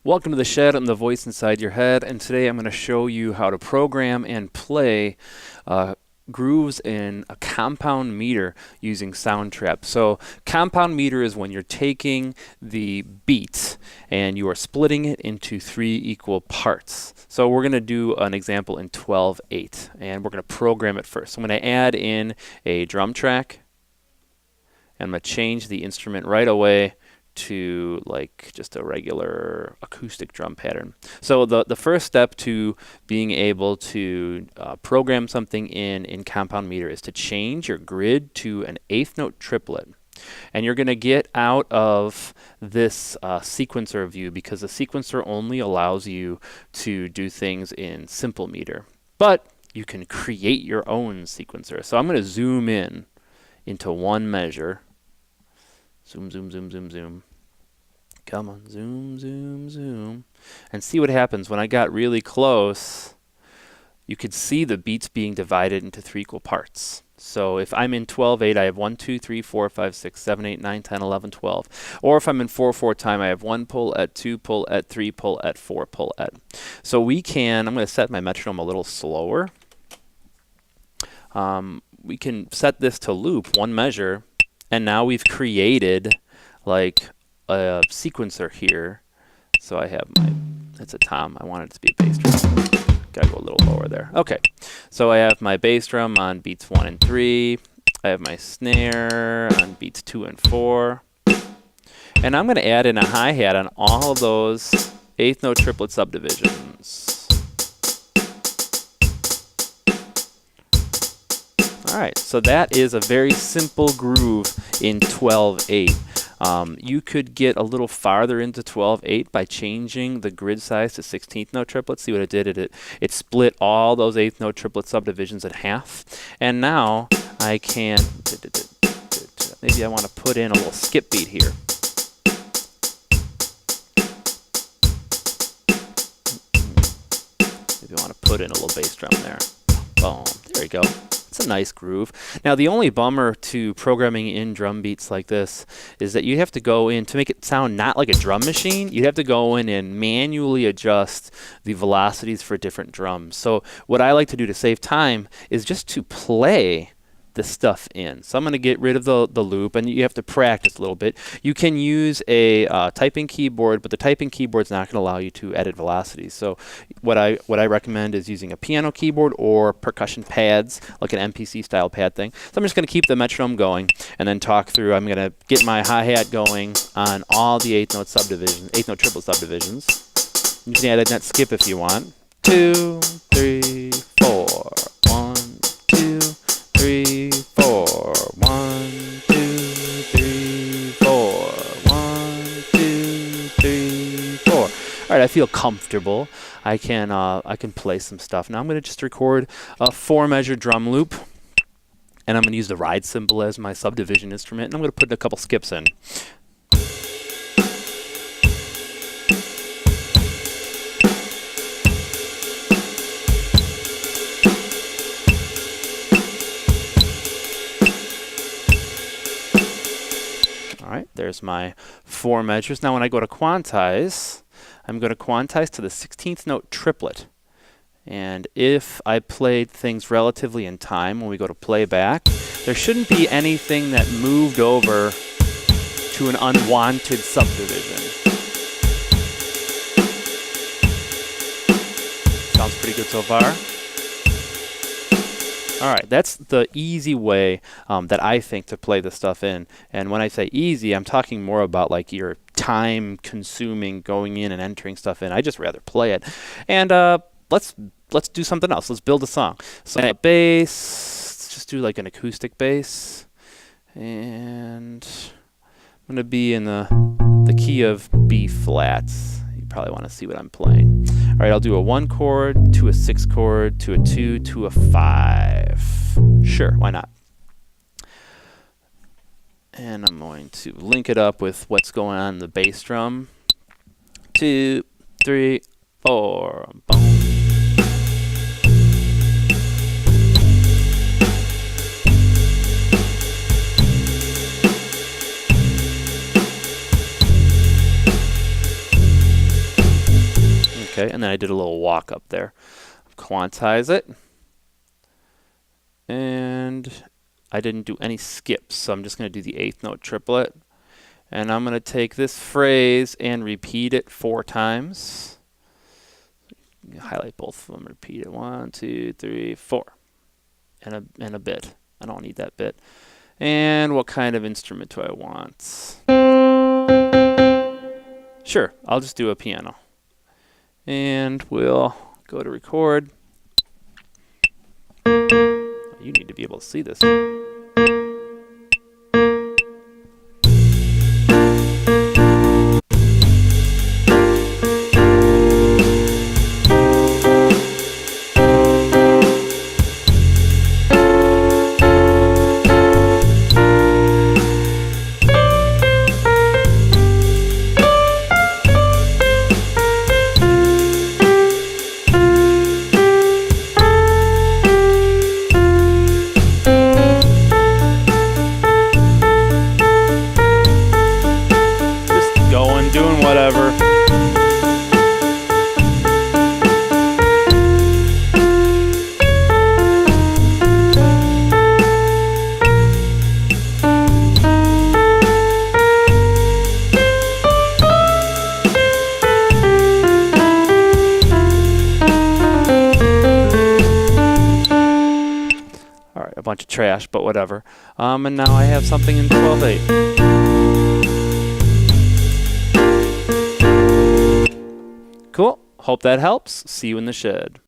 Welcome to the Shed. I'm the voice inside your head, and today I'm going to show you how to program and play grooves in a compound meter using Soundtrap. So compound meter is when you're taking the beat and you are splitting it into 3 equal parts. So we're going to do an example in 12/8, and we're going to program it first. So I'm going to add in a drum track, and I'm going to change the instrument right away to like just a regular acoustic drum pattern. So the first step to being able to program something in compound meter is to change your grid to an 8th note triplet. And you're going to get out of this sequencer view because the sequencer only allows you to do things in simple meter. But you can create your own sequencer. So I'm going to zoom in into one measure. Zoom, zoom, zoom, zoom, zoom. Come on, zoom, zoom, zoom. And see what happens. When I got really close, you could see the beats being divided into 3 equal parts. So if I'm in 12/8, I have 1, 2, 3, 4, 5, 6, 7, 8, 9, 10, 11, 12. Or if I'm in 4/4 time, I have 1 pull at 2 pull at 3 pull at 4 pull at. So we can, I'm going to set my metronome a little slower. We can set this to loop one measure, and now we've created like a sequencer here. So I have my, it's a tom, I want it to be a bass drum. Gotta go a little lower there. Okay, so I have my bass drum on beats 1 and 3. I have my snare on beats 2 and 4. And I'm gonna add in a hi-hat on all of those 8th note triplet subdivisions. Alright, so that is a very simple groove in 12/8. You could get a little farther into 12/8 by changing the grid size to 16th note triplets. See what it did? It split all those 8th note triplet subdivisions in half. And now I can, maybe I want to put in a little skip beat here. Maybe I want to put in a little bass drum there. Boom, there you go. It's a nice groove. Now the only bummer to programming in drum beats like this is that you have to go in to make it sound not like a drum machine. You have to go in and manually adjust the velocities for different drums. So what I like to do to save time is just to play the stuff in. So I'm going to get rid of the loop, and you have to practice a little bit. You can use a typing keyboard, but the typing keyboard's not going to allow you to edit velocities. So what I recommend is using a piano keyboard or percussion pads, like an MPC style pad thing. So I'm just going to keep the metronome going and then talk through. I'm going to get my hi-hat going on all the 8th note subdivisions, 8th note triplet subdivisions. You can add a net skip if you want. 2, 3, 4. 1, 2, 3, 4. 1, 2, 3, 4. 1, 2, 3, 4. All right, I feel comfortable. I can play some stuff. Now I'm going to just record a 4-measure drum loop, and I'm going to use the ride cymbal as my subdivision instrument, and I'm going to put a couple skips in. Alright, there's my 4 measures. Now when I go to quantize, I'm going to quantize to the 16th note triplet. And if I played things relatively in time when we go to playback, there shouldn't be anything that moved over to an unwanted subdivision. Sounds pretty good so far. Alright, that's the easy way that I think to play this stuff in. And when I say easy, I'm talking more about like your time consuming going in and entering stuff in. I just rather play it. And let's do something else. Let's build a song. So bass, let's just do like an acoustic bass. And I'm going to be in the key of B flat. You probably want to see what I'm playing. All right, I'll do a 1 chord to a 6 chord to a 2 to a 5. Sure, why not? And I'm going to link it up with what's going on in the bass drum. 2, 3, 4. Boom. Okay, and then I did a little walk up there. Quantize it. And I didn't do any skips, so I'm just going to do the 8th note triplet. And I'm going to take this phrase and repeat it 4 times. Highlight both of them, repeat it. 1, 2, 3, 4. And a bit. I don't need that bit. And what kind of instrument do I want? Sure, I'll just do a piano. And we'll go to record. You need to be able to see this. Doing whatever. All right, a bunch of trash, but whatever. And now I have something in 12/8. Cool. Hope that helps. See you in the shed.